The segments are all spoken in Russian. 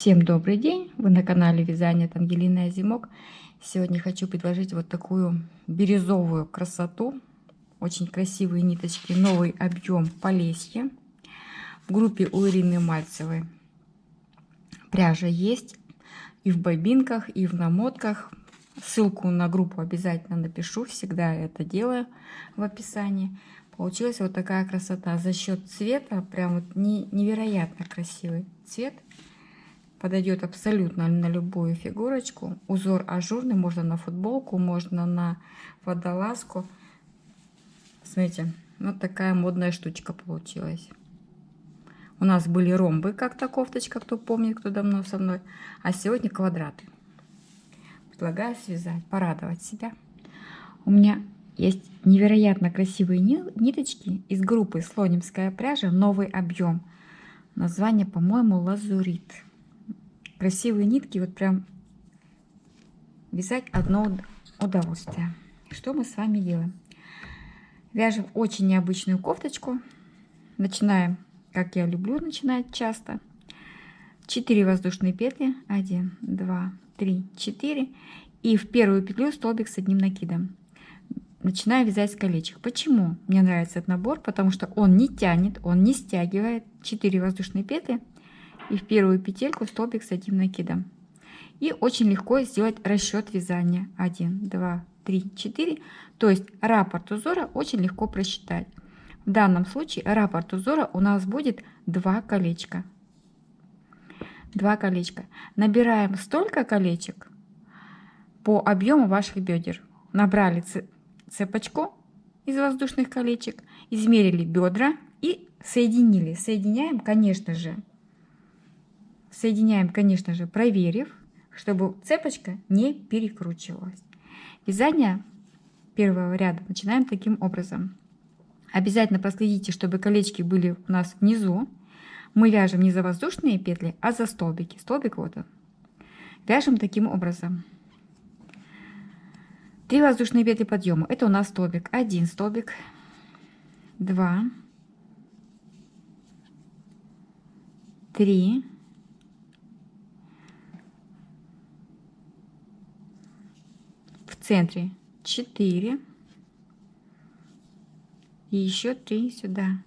Всем добрый день! Вы на канале Вязание от Ангелины Озимок. Сегодня хочу предложить вот такую бирюзовую красоту. Очень красивые ниточки, новый объем Полесье. В группе у Ирины Мальцевой пряжа есть и в бобинках, и в намотках. Ссылку на группу обязательно напишу, всегда это делаю в описании. Получилась вот такая красота. За счет цвета прям вот невероятно красивый цвет. Подойдет абсолютно на любую фигурочку. Узор ажурный, можно на футболку, можно на водолазку. Смотрите, вот такая модная штучка получилась. У нас были ромбы, как-то кофточка, кто помнит, кто давно со мной. А сегодня квадраты. Предлагаю связать, порадовать себя. У меня есть невероятно красивые ниточки из группы Слонимская пряжа, новый объем. Название, по-моему, лазурит. Красивые нитки, вот прям вязать одно удовольствие. Что мы с вами делаем? Вяжем очень необычную кофточку. Начинаем, как я люблю начинать часто. 4 воздушные петли. 1, 2, 3, 4. И в первую петлю столбик с одним накидом. Начинаю вязать с колечек. Почему мне нравится этот набор? Потому что он не тянет, он не стягивает. 4 воздушные петли. И в первую петельку столбик с одним накидом. И очень легко сделать расчет вязания. 1, 2, 3, 4. То есть раппорт узора очень легко просчитать. В данном случае раппорт узора у нас будет 2 колечка. 2 колечка. Набираем столько колечек по объему ваших бедер. Набрали цепочку из воздушных колечек, измерили бедра и соединили. Соединяем, конечно же, проверив, чтобы цепочка не перекручивалась. Вязание первого ряда начинаем таким образом. Обязательно проследите, чтобы колечки были у нас внизу. Мы вяжем не за воздушные петли, а за столбики. Столбик вот он. Вяжем таким образом. 3 воздушные петли подъема. Это у нас столбик. 1 столбик, 2, 3, 4. В центре 4. И еще 3 сюда.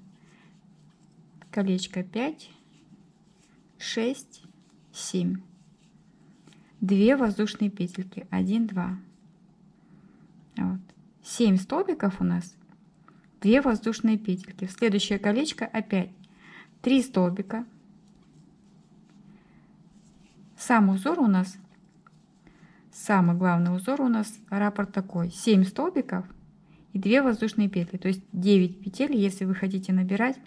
Колечко 5, 6, 7. 2 воздушные петельки. 1, 2. Вот. 7 столбиков у нас. 2 воздушные петельки. В следующее колечко опять 3 столбика. Сам узор у нас, самый главный узор у нас раппорт такой. 7 столбиков и 2 воздушные петли. То есть 9 петель, если вы хотите набирать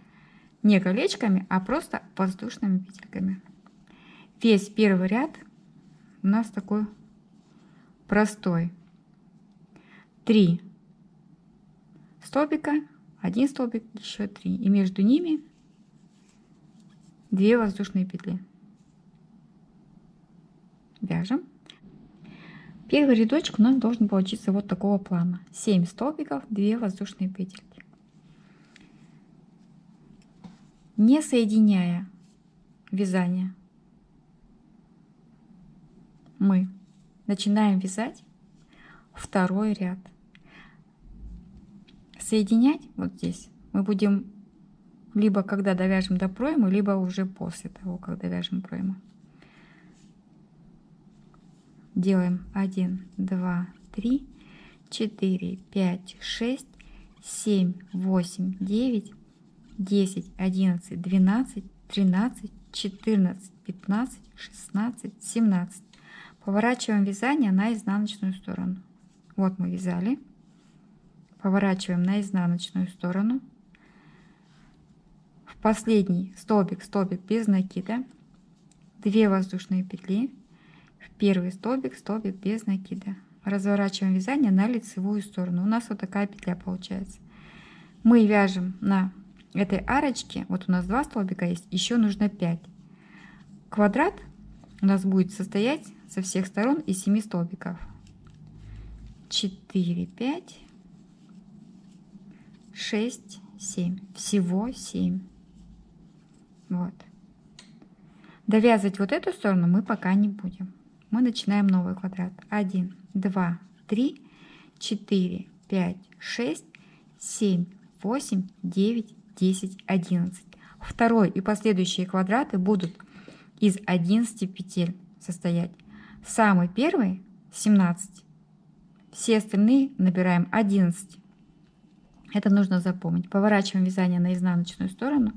не колечками, а просто воздушными петельками. Весь первый ряд у нас такой простой. 3 столбика, 1 столбик, еще 3. И между ними 2 воздушные петли. Вяжем. Первый рядочек у нас должен получиться вот такого плана. 7 столбиков, 2 воздушные петельки. Не соединяя вязание, мы начинаем вязать второй ряд. Соединять вот здесь мы будем либо когда довяжем до проймы, либо уже после того, когда вяжем пройму. Делаем 1, 2, 3, 4, 5, 6, 7, 8, 9, 10, 11, 12, 13, 14, 15, 16, 17. Поворачиваем вязание на изнаночную сторону. Вот мы вязали. Поворачиваем на изнаночную сторону. В последний столбик без накида. 2 воздушные петли. В первый столбик без накида. Разворачиваем вязание на лицевую сторону. У нас вот такая петля получается. Мы вяжем на этой арочке. Вот у нас 2 столбика есть, еще нужно 5. Квадрат у нас будет состоять со всех сторон из 7 столбиков. 4, 5, 6, 7. Всего 7. Вот. Довязывать вот эту сторону мы пока не будем. Мы начинаем новый квадрат. 1, 2, 3, 4, 5, 6, 7, 8, 9, 10, 11. Второй и последующие квадраты будут из 11 петель состоять. Самый первый 17. Все остальные набираем 11. Это нужно запомнить. Поворачиваем вязание на изнаночную сторону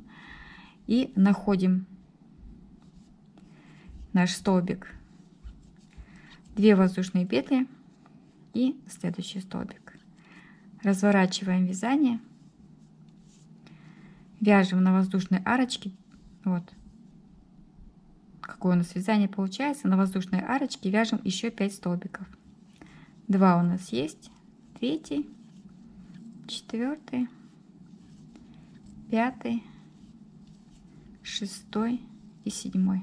и находим наш столбик. 2 воздушные петли и следующий столбик. Разворачиваем вязание. Вяжем на воздушной арочке. Вот какое у нас вязание получается. На воздушной арочке вяжем еще 5 столбиков. 2 у нас есть. 3, 4, 5, 6 и 7.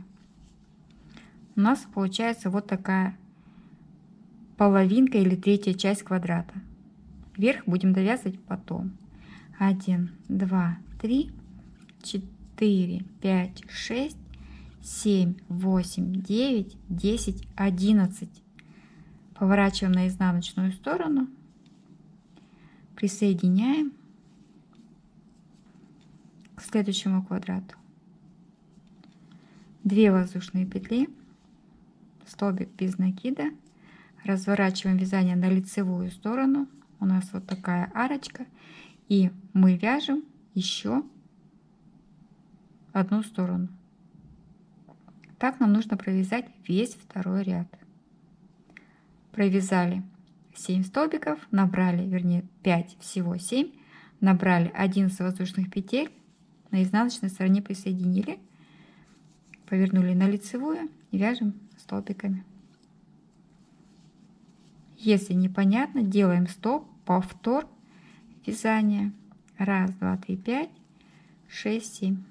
У нас получается вот такая половинка или третья часть квадрата. Вверх будем довязывать потом. 1, 2, 3, 4, 5, 6, 7, 8, 9, 10, 11. Поворачиваем на изнаночную сторону. Присоединяем к следующему квадрату. 2 воздушные петли, столбик без накида. Разворачиваем вязание на лицевую сторону. У нас вот такая арочка. И мы вяжем еще одну сторону. Так нам нужно провязать весь второй ряд. Провязали 7 столбиков, набрали, вернее 5, всего 7, набрали 11 воздушных петель, на изнаночной стороне присоединили, повернули на лицевую и вяжем столбиками. Если непонятно, делаем стоп, повтор вязания. 1, 2, 3, 5, 6, 7.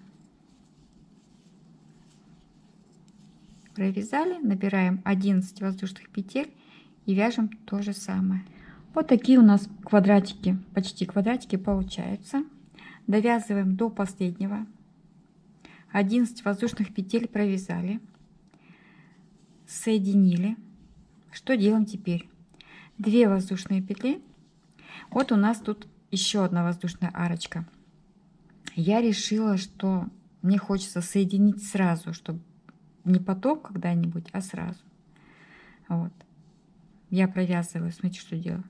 Провязали, набираем 11 воздушных петель и вяжем то же самое. Вот такие у нас квадратики, почти квадратики получаются. Довязываем до последнего. 11 воздушных петель провязали, соединили. Что делаем теперь? 2 воздушные петли. Вот у нас тут еще одна воздушная арочка. Я решила, что мне хочется соединить сразу, чтобы не потом когда-нибудь, а сразу. Вот. Я провязываю, смотрите, что делаю.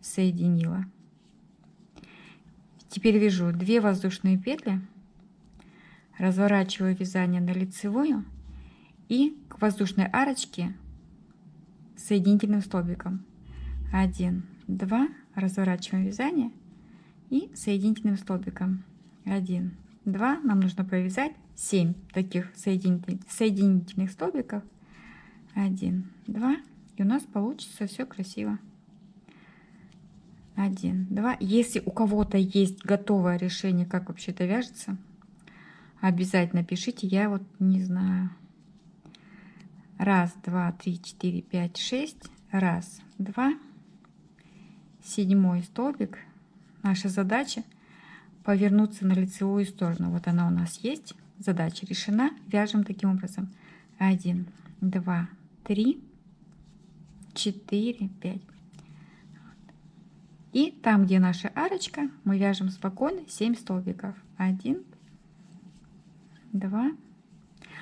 Соединила. Теперь вяжу 2 воздушные петли, разворачиваю вязание на лицевую и к воздушной арочке соединительным столбиком. 1, 2, разворачиваем вязание и соединительным столбиком. 1, 2, нам нужно провязать 7 таких соединительных столбиков. 1, 2, и у нас получится все красиво. 1, 2. Если у кого-то есть готовое решение, как вообще это вяжется, обязательно пишите. Я вот не знаю. 1, 2, 3, 4, 5, 6. 1, 2. 7 столбик. Наша задача повернуться на лицевую сторону. Вот она у нас есть. Задача решена. Вяжем таким образом. 1, 2, 3, 4, 5. И там, где наша арочка, мы вяжем спокойно 7 столбиков. 1, 2.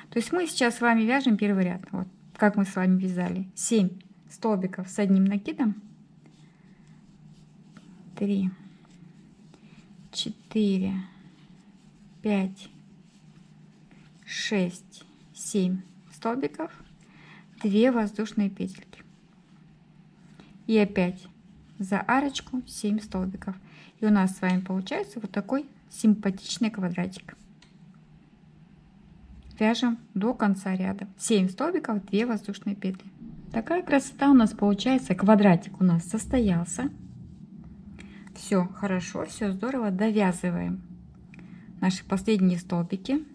То есть мы сейчас с вами вяжем первый ряд. Вот как мы с вами вязали. 7 столбиков с одним накидом. 3, 4, 5, 6, 7 столбиков. 2 воздушные петельки. И опять за арочку 7 столбиков. И у нас с вами получается вот такой симпатичный квадратик. Вяжем до конца ряда. 7 столбиков, 2 воздушные петли. Такая красота у нас получается. Квадратик у нас состоялся. Все хорошо, все здорово. Довязываем наши последние столбики.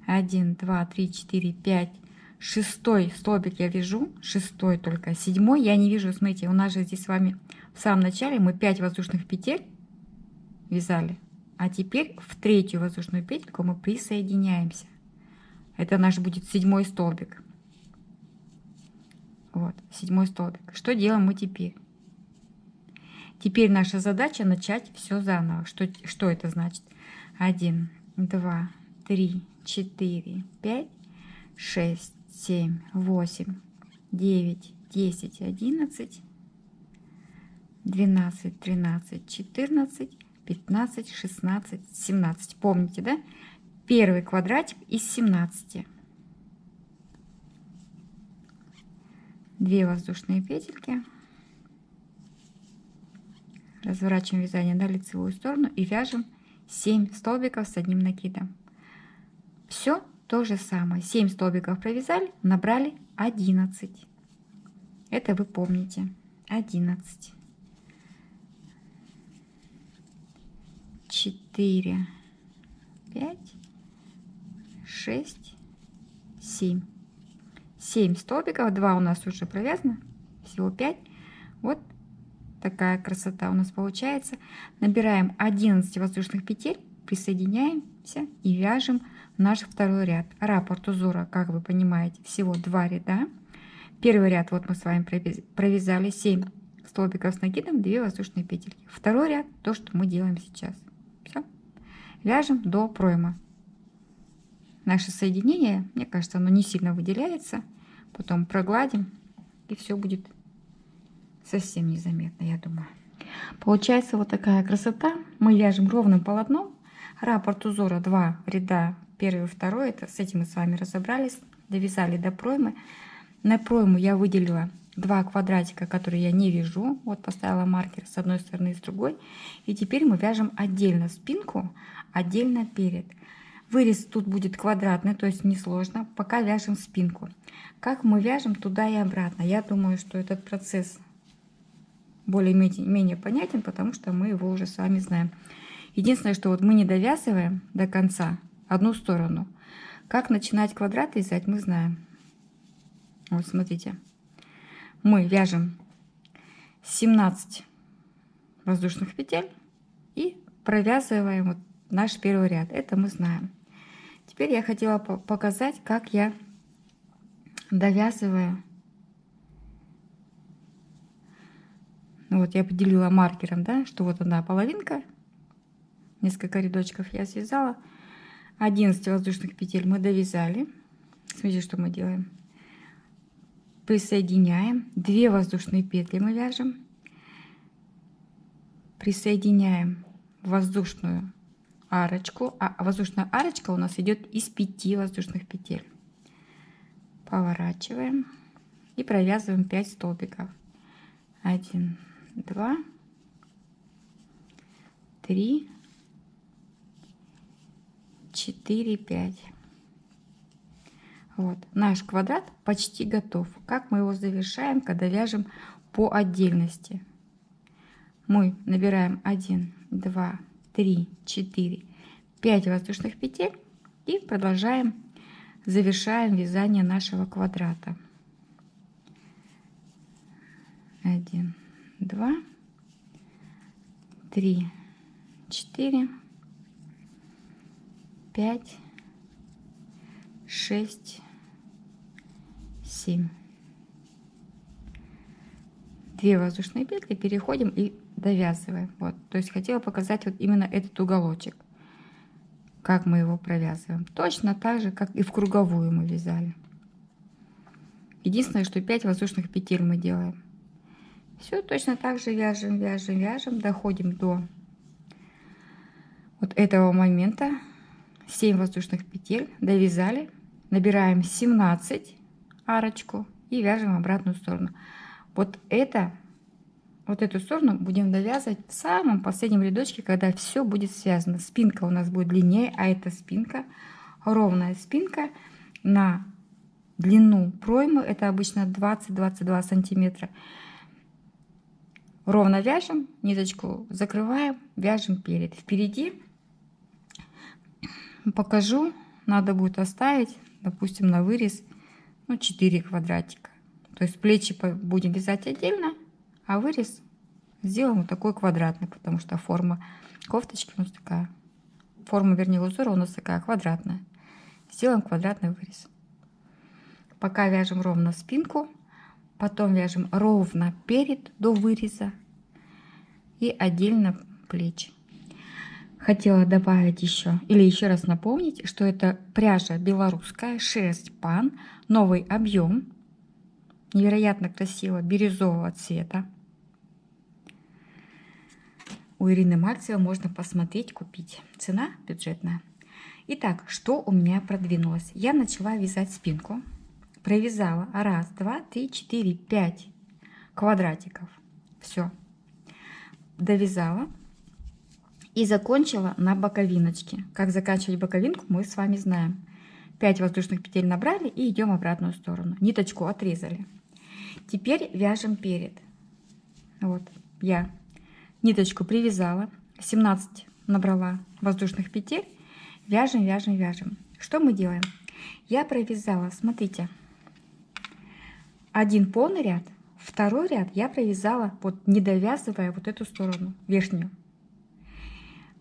1, 2, 3, 4, 5. 6 столбик я вяжу, 6 только, 7 я не вижу. Смотрите, у нас же здесь с вами в самом начале мы 5 воздушных петель вязали, а теперь в 3-ю воздушную петельку мы присоединяемся. Это наш будет 7-й столбик. Вот, 7-й столбик. Что делаем мы теперь? Теперь наша задача начать все заново. Что это значит? 1, 2, 3, 4, 5, 6, 7, 8, 9, 10, 11, 12, 13, 14, 15, 16, 17. Помните, да? Первый квадратик из 17. 2 воздушные петельки. Разворачиваем вязание на лицевую сторону и вяжем 7 столбиков с одним накидом. Все то же самое. 7 столбиков провязали, набрали 11. Это вы помните. 11. 4, 5, 6, 7. 7 столбиков, 2 у нас уже провязано, всего 5. Вот такая красота у нас получается. Набираем 11 воздушных петель, присоединяемся и вяжем наш второй ряд. Раппорт узора, как вы понимаете, всего 2 ряда. Первый ряд вот мы с вами провязали 7 столбиков с накидом, 2 воздушные петельки. Второй ряд то, что мы делаем сейчас. Все. Вяжем до проймы. Наше соединение, мне кажется, оно не сильно выделяется. Потом прогладим, и все будет совсем незаметно, я думаю. Получается вот такая красота. Мы вяжем ровным полотном. Раппорт узора 2 ряда, первый, второй. Это с этим мы с вами разобрались. Довязали до проймы. На пройму я выделила 2 квадратика, которые я не вяжу. Вот поставила маркер с одной стороны и с другой. И теперь мы вяжем отдельно спинку, отдельно перед. Вырез тут будет квадратный, то есть несложно. Пока вяжем спинку. Как мы вяжем туда и обратно? Я думаю, что этот процесс более-менее понятен, потому что мы его уже с вами знаем. Единственное, что вот мы не довязываем до конца одну сторону. Как начинать квадрат вязать, мы знаем. Вот смотрите. Мы вяжем 17 воздушных петель и провязываем вот наш первый ряд. Это мы знаем. Теперь я хотела показать, как я довязываю. Вот я поделила маркером, да, что вот одна половинка, несколько рядочков я связала, 11 воздушных петель мы довязали. Смотрите, что мы делаем. Присоединяем 2 воздушные петли мы вяжем, присоединяем воздушную арочку, а воздушная арочка у нас идет из 5 воздушных петель. Поворачиваем и провязываем 5 столбиков. 1, 2, 3, 4, 5. Вот наш квадрат почти готов. Как мы его завершаем, когда вяжем по отдельности? Мы набираем 1, 2, 3, 4, 5 воздушных петель и продолжаем, завершаем вязание нашего квадрата. 1, 2, 3, 4, 5, 6, 7. 2 воздушные петли, переходим и довязываем. Вот, то есть хотела показать вот именно этот уголочек, как мы его провязываем. Точно так же, как и в круговую мы вязали. Единственное, что 5 воздушных петель мы делаем. Все точно так же вяжем, вяжем, вяжем, доходим до вот этого момента. 7 воздушных петель довязали, набираем 17 арочку и вяжем в обратную сторону. Вот эту сторону будем довязывать в самом последнем рядочке, когда все будет связано. Спинка у нас будет длиннее, а эта спинка, ровная спинка на длину проймы, это обычно 20-22 сантиметра. Ровно вяжем, ниточку закрываем, вяжем перед. Впереди покажу, надо будет оставить, допустим, на вырез 4 квадратика. То есть плечи будем вязать отдельно, а вырез сделаем вот такой квадратный, потому что форма кофточки у нас такая, форма, вернее, узора у нас такая квадратная. сделаем квадратный вырез. Пока вяжем ровно спинку, потом вяжем ровно перед до выреза и отдельно плечи. Хотела добавить еще, или еще раз напомнить, что это пряжа белорусская, шерсть пан, новый объем, невероятно красиво, бирюзового цвета. У Ирины Мальцевой можно посмотреть, купить. Цена бюджетная. Итак, что у меня продвинулось? Я начала вязать спинку, провязала 1, 2, 3, 4, 5 квадратиков. Все. Довязала. И закончила на боковиночке. Как заканчивать боковинку, мы с вами знаем. 5 воздушных петель набрали и идем в обратную сторону. Ниточку отрезали. Теперь вяжем перед. Вот я ниточку привязала, 17 набрала воздушных петель. Вяжем, вяжем, вяжем. Что мы делаем? Я провязала, смотрите, один полный ряд, второй ряд я провязала, вот не довязывая вот эту сторону, верхнюю.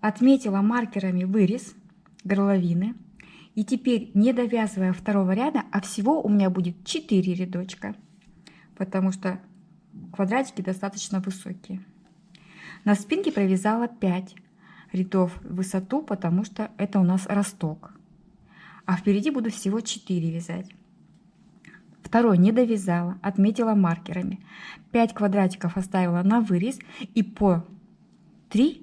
Отметила маркерами вырез горловины. И теперь, не довязывая второго ряда, а всего у меня будет 4 рядочка, потому что квадратики достаточно высокие. На спинке провязала 5 рядов в высоту, потому что это у нас росток. А впереди буду всего 4 вязать. Второй не довязала, отметила маркерами. 5 квадратиков оставила на вырез и по 3,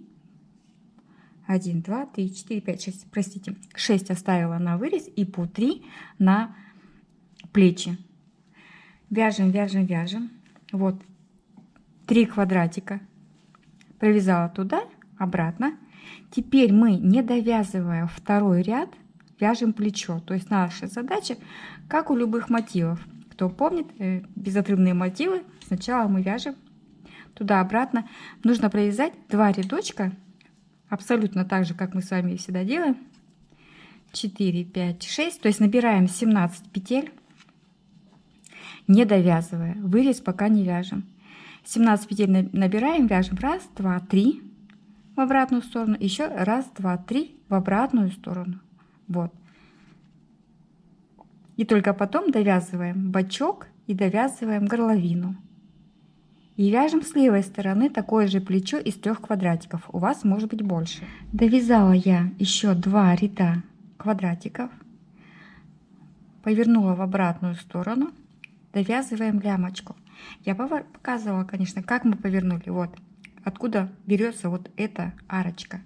1, 2, 3, 4, 5, 6, простите, 6 оставила на вырез и по 3 на плечи. Вяжем, вяжем, вяжем. Вот 3 квадратика провязала туда, обратно. Теперь мы, не довязывая второй ряд, вяжем плечо. То есть наша задача, как у любых мотивов. Кто помнит, безотрывные мотивы, сначала мы вяжем туда-обратно. Нужно провязать 2 рядочка, абсолютно так же, как мы с вами всегда делаем. 4, 5, 6. То есть набираем 17 петель, не довязывая. Вырез пока не вяжем. 17 петель набираем, вяжем 1, 2, 3 в обратную сторону. Еще 1, 2, 3 в обратную сторону. Вот. И только потом довязываем бочок и довязываем горловину. И вяжем с левой стороны такое же плечо из 3 квадратиков. У вас может быть больше. Довязала я еще 2 ряда квадратиков. Повернула в обратную сторону. Довязываем лямочку. Я показывала, конечно, как мы повернули. Вот откуда берется вот эта арочка.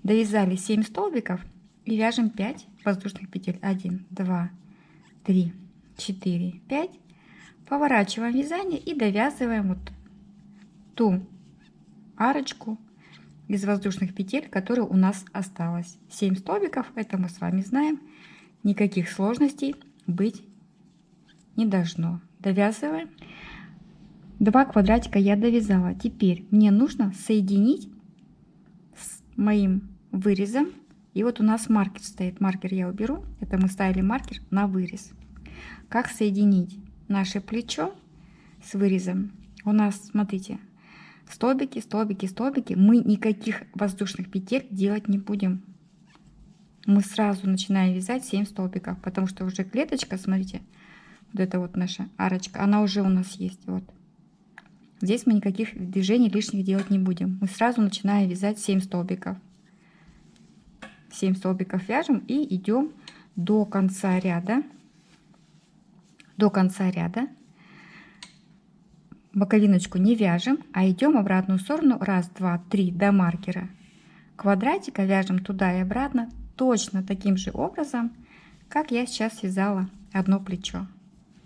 Довязали 7 столбиков и вяжем 5 воздушных петель. 1, 2, 3, 4, 5. Поворачиваем вязание и довязываем вот ту арочку из воздушных петель, которая у нас осталась. 7 столбиков, это мы с вами знаем. Никаких сложностей быть не должно. Довязываем. 2 квадратика я довязала. Теперь мне нужно соединить с моим вырезом. И вот у нас маркер стоит. Маркер я уберу. Это мы ставили маркер на вырез. Как соединить наше плечо с вырезом? У нас, смотрите, столбики, столбики, столбики. Мы никаких воздушных петель делать не будем. Мы сразу начинаем вязать 7 столбиков, потому что уже клеточка, смотрите, вот это вот наша арочка, она уже у нас есть. Вот. Здесь мы никаких движений лишних делать не будем. Мы сразу начинаем вязать 7 столбиков. 7 столбиков вяжем и идем до конца ряда. До конца ряда. Боковиночку не вяжем, а идем в обратную сторону. 1, 2, 3 до маркера квадратика. Вяжем туда и обратно точно таким же образом, как я сейчас связала одно плечо.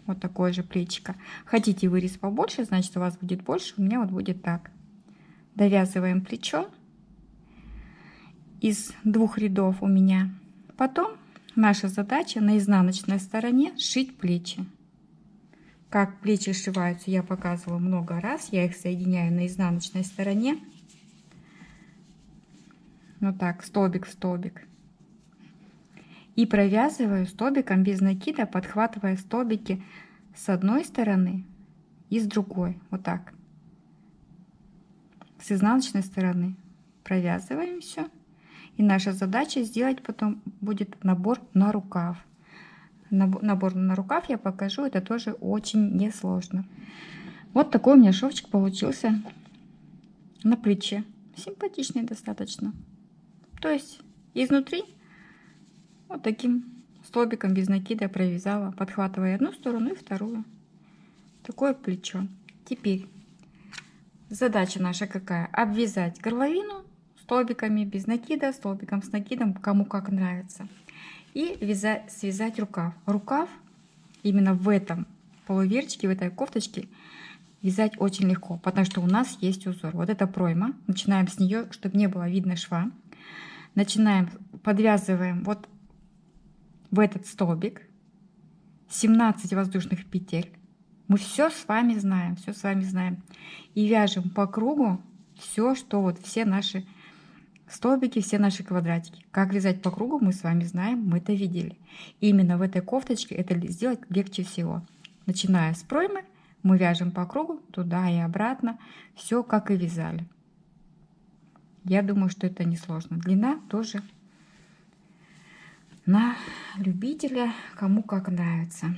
Вот такое же плечико. Хотите вырез побольше, значит у вас будет больше. У меня вот будет так. Довязываем плечо из 2 рядов у меня. Потом наша задача на изнаночной стороне сшить плечи. Как плечи сшиваются, я показывала много раз. Я их соединяю на изнаночной стороне. Вот так, столбик в столбик. И провязываю столбиком без накида, подхватывая столбики с одной стороны и с другой. Вот так. С изнаночной стороны провязываем все. И наша задача сделать потом будет набор на рукав. Набор на рукав я покажу, это тоже очень несложно. Вот такой у меня шовчик получился на плече. Симпатичный достаточно. То есть изнутри вот таким столбиком без накида провязала, подхватывая одну сторону и вторую. Такое плечо. Теперь задача наша какая? Обвязать горловину столбиками без накида, столбиком с накидом, кому как нравится. И связать рукав. Рукав именно в этом полуверчике, в этой кофточке вязать очень легко, потому что у нас есть узор. Вот это пройма. Начинаем с нее, чтобы не было видно шва. Начинаем, подвязываем вот в этот столбик 17 воздушных петель. Мы все с вами знаем, все с вами знаем. И вяжем по кругу все, что вот все наши столбики, все наши квадратики. Как вязать по кругу, мы с вами знаем, мы это видели. И именно в этой кофточке это сделать легче всего. Начиная с проймы, мы вяжем по кругу, туда и обратно, все как и вязали. Я думаю, что это несложно. Длина тоже на любителя, кому как нравится.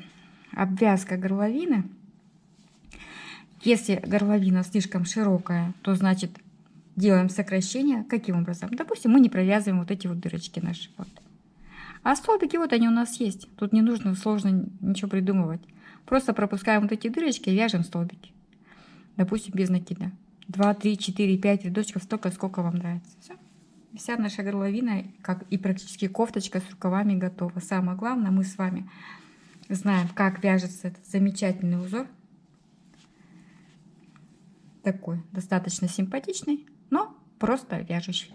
Обвязка горловины. Если горловина слишком широкая, то значит делаем сокращение. Каким образом? Допустим, мы не провязываем вот эти вот дырочки наши. Вот. А столбики вот они у нас есть. Тут не нужно сложно ничего придумывать. Просто пропускаем вот эти дырочки и вяжем столбики. Допустим, без накида. 2, 3, 4, 5 рядочков, столько, сколько вам нравится. Все. Вся наша горловина, как и практически кофточка с рукавами, готова. Самое главное, мы с вами знаем, как вяжется этот замечательный узор. Такой достаточно симпатичный, но просто вяжущий.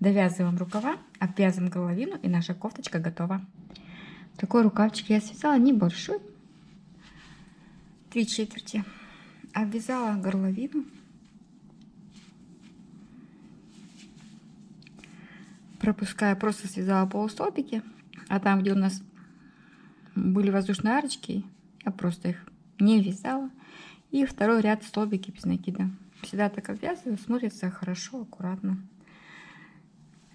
Довязываем рукава, обвязываем горловину, и наша кофточка готова. Такой рукавчик я связала небольшой, 3/4. Обвязала горловину. Пропуская, просто связала полустолбики, а там, где у нас были воздушные арочки, я просто их не вязала. И второй ряд столбики без накида. Всегда так обвязываю, смотрится хорошо, аккуратно.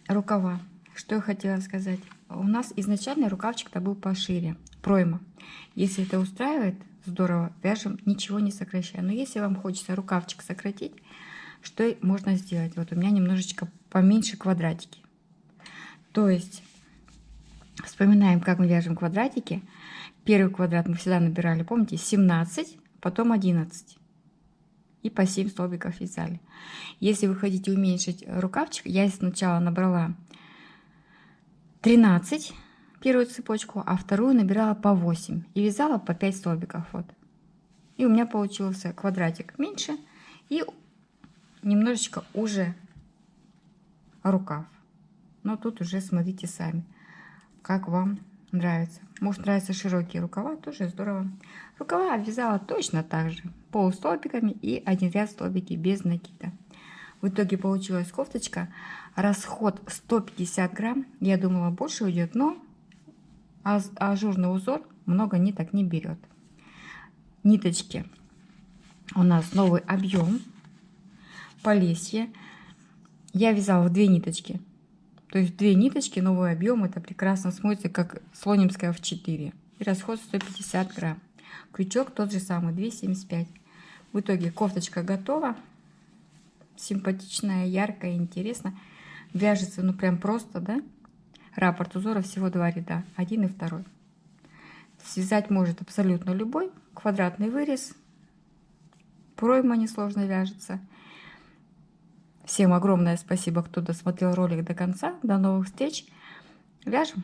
Рукава. Что я хотела сказать. У нас изначально рукавчик-то был пошире. Пройма. Если это устраивает, здорово, вяжем, ничего не сокращая. Но если вам хочется рукавчик сократить, что можно сделать? Вот у меня немножечко поменьше квадратики. То есть вспоминаем, как мы вяжем квадратики. Первый квадрат мы всегда набирали, помните, 17, потом 11. И по 7 столбиков вязали. Если вы хотите уменьшить рукавчик, я сначала набрала 13, первую цепочку, а вторую набирала по 8. И вязала по 5 столбиков. Вот. И у меня получился квадратик меньше и немножечко уже рукав. Но тут уже смотрите сами, как вам нравится. Может, нравятся широкие рукава, тоже здорово. Рукава обвязала точно так же, полустолбиками и один ряд столбики без накида. В итоге получилась кофточка. Расход 150 грамм. Я думала, больше уйдет, но ажурный узор много ниток не берет. Ниточки у нас новый объем, Полесье. Я вязала в 2 ниточки. То есть 2 ниточки, новый объем, это прекрасно смотрится, как слонимская в 4. И расход 150 грамм. Крючок тот же самый, 2,75. В итоге кофточка готова. Симпатичная, яркая, интересно. Вяжется, ну прям просто, да? Раппорт узора всего 2 ряда, 1 и 2. Связать может абсолютно любой. Квадратный вырез. Пройма несложно вяжется. Всем огромное спасибо, кто досмотрел ролик до конца. До новых встреч. Вяжем.